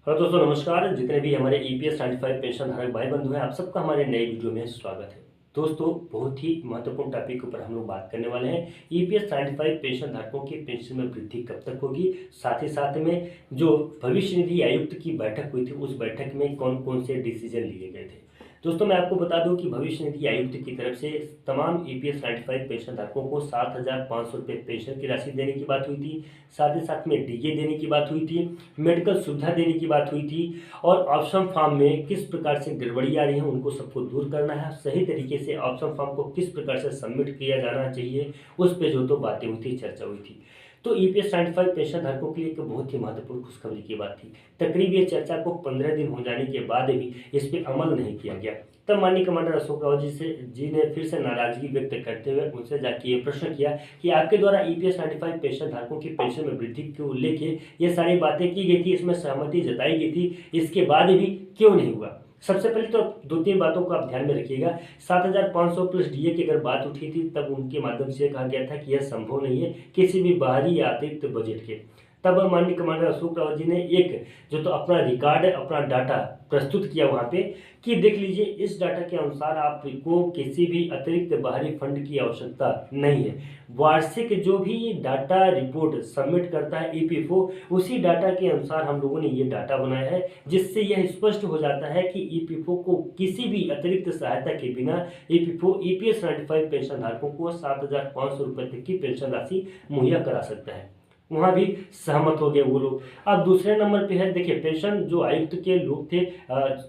Hello दोस्तों, नमस्कार। जितने भी हमारे ईपीएस 95 पेंशन धारक भाई बंधु हैं, आप सबका हमारे नए वीडियो में स्वागत है। दोस्तों, बहुत ही महत्वपूर्ण टॉपिक के ऊपर हम लोग बात करने वाले हैं। ईपीएस 95 पेंशन धारकों की पेंशन में वृद्धि कब तक होगी, साथ ही साथ में जो भविष्य निधि आयुक्त की बैठक हुई थी, उस बैठक में कौन कौन से डिसीजन लिए गए थे। दोस्तों, मैं आपको बता दूं कि भविष्य निधि आयुक्त की तरफ से तमाम ईपीएस 95 पेंशन धारकों को 7,500 रुपये पेंशन की राशि देने की बात हुई थी। साथ ही साथ में डीए देने की बात हुई थी, मेडिकल सुविधा देने की बात हुई थी, और ऑप्शन फॉर्म में किस प्रकार से गड़बड़ी आ रही है उनको सबको दूर करना है। सही तरीके से ऑप्शन फॉर्म को किस प्रकार से सबमिट किया जाना चाहिए, उस पर जो तो बातें हुई थी, चर्चा हुई थी। तो ईपीएस 95 पेंशन धारकों के लिए एक बहुत ही महत्वपूर्ण खुशखबरी की बात थी। तकरीब ये चर्चा को 15 दिन हो जाने के बाद भी इस पर अमल नहीं किया गया। तब माननीय कमांडर अशोक राव जी ने फिर से नाराजगी व्यक्त करते हुए उनसे जाके ये प्रश्न किया कि आपके द्वारा ईपीएस 95 पेंशन धारकों की पेंशन में वृद्धि को लेके ये सारी बातें की गई थी, इसमें सहमति जताई गई थी, इसके बाद भी क्यों नहीं हुआ। सबसे पहले तो दो तीन बातों को आप ध्यान में रखिएगा। 7,500 प्लस डीए की अगर बात उठी थी, तब उनके माध्यम से कहा गया था कि यह संभव नहीं है किसी भी बाहरी या अतिरिक्त बजट के। तब माननीय कमांडर अशोक रावत जी ने एक जो तो अपना रिकॉर्ड, अपना डाटा प्रस्तुत किया वहाँ पे कि देख लीजिए, इस डाटा के अनुसार आपको किसी भी अतिरिक्त बाहरी फंड की आवश्यकता नहीं है। वार्षिक जो भी डाटा रिपोर्ट सबमिट करता है ईपीएफओ, उसी डाटा के अनुसार हम लोगों ने ये डाटा बनाया है, जिससे यह स्पष्ट हो जाता है कि ईपीएफओ को किसी भी अतिरिक्त सहायता के बिना ईपीएफओ ईपीएस 95 पेंशन धारकों को 7,500 रुपये तक की पेंशन राशि मुहैया करा सकता है। वहाँ भी सहमत हो गए वो लोग। अब दूसरे नंबर पे है, देखिए, पेंशन जो आयुक्त के लोग थे,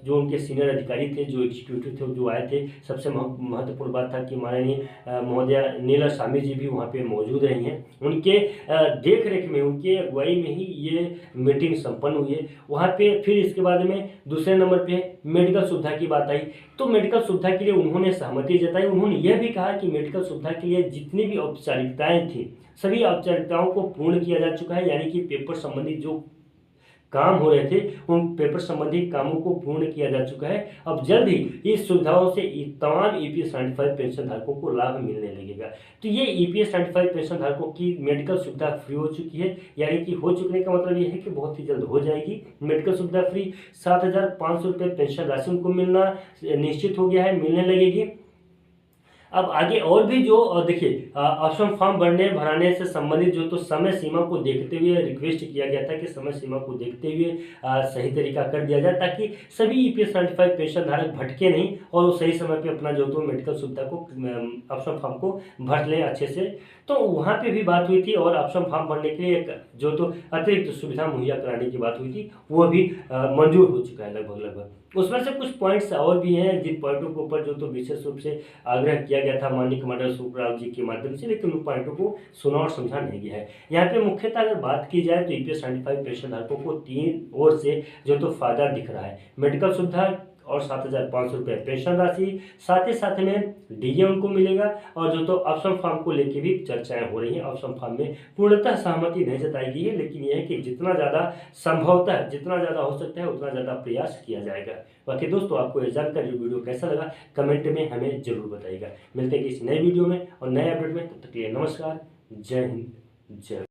जो उनके सीनियर अधिकारी थे, जो एग्जीक्यूटिव थे, जो आए थे, सबसे महत्वपूर्ण बात था कि माननीय महोदया नीला शामी जी भी वहाँ पे मौजूद रही हैं। उनके देख रेख में, उनके अगुवाई में ही ये मीटिंग संपन्न हुई है वहाँ पे। फिर इसके बाद में दूसरे नंबर पे मेडिकल सुविधा की बात आई, तो मेडिकल सुविधा के लिए उन्होंने सहमति जताई। उन्होंने यह भी कहा कि मेडिकल सुविधा के लिए जितनी भी औपचारिकताएं थी, सभी औपचारिकताओं को पूर्ण किया जा चुका है, यानी कि पेपर संबंधी जो काम हो रहे थे, उन पेपर संबंधी कामों को पूर्ण किया जा चुका है। अब जल्द ही इस सुविधाओं से तमाम ईपीएस 95 पेंशन धारकों को लाभ मिलने लगेगा। तो ये ईपीएस 95 पेंशन धारकों की मेडिकल सुविधा फ्री हो चुकी है, यानी कि हो चुकने का मतलब ये है कि बहुत ही जल्द हो जाएगी मेडिकल सुविधा फ्री। 7,500 रुपये पेंशन राशि उनको मिलना निश्चित हो गया है, मिलने लगेगी। अब आगे और भी जो देखिए, ऑप्शन फॉर्म भराने से संबंधित जो तो समय सीमा को देखते हुए रिक्वेस्ट किया गया था कि समय सीमा को देखते हुए सही तरीका कर दिया जाए, ताकि सभी ईपीएस 95 पेंशन धारक भटके नहीं और वो सही समय पे अपना जो तो मेडिकल सुविधा को, ऑप्शन फॉर्म को भर लें अच्छे से। तो वहाँ पे भी बात हुई थी, और ऑप्शन फॉर्म भरने के लिए एक जो तो अतिरिक्त सुविधा मुहैया कराने की बात हुई थी, वो भी मंजूर हो चुका है लगभग लगभग। उसमें से कुछ पॉइंट्स और भी हैं जिन पॉइंटों के ऊपर जो तो विशेष रूप से आग्रह किया गया था माननीय कमांडर अशोक राव जी के माध्यम से, लेकिन उन पॉइंटों को सुना और समझा नहीं गया है। यहाँ पे मुख्यतः अगर बात की जाए तो ईपीएस 95 पेंशन धारकों को तीन ओर से जो तो फायदा दिख रहा है। मेडिकल सुविधा और 7,500 रुपये पेंशन राशि, साथ ही साथ में डीए उनको मिलेगा, और जो तो ऑप्शन फॉर्म को लेके भी चर्चाएं हो रही हैं। ऑप्शन फॉर्म में पूर्णतः सहमति नहीं जताई गई है, लेकिन यह है कि जितना ज़्यादा संभवतः, जितना ज़्यादा हो सकता है उतना ज़्यादा प्रयास किया जाएगा। बाकी दोस्तों, आपको यह जानकर जो वीडियो कैसा लगा कमेंट में हमें जरूर बताइएगा। मिलते हैं किसी नए वीडियो में और नए अपडेट में, तब तक के लिए नमस्कार, जय हिंद, जय।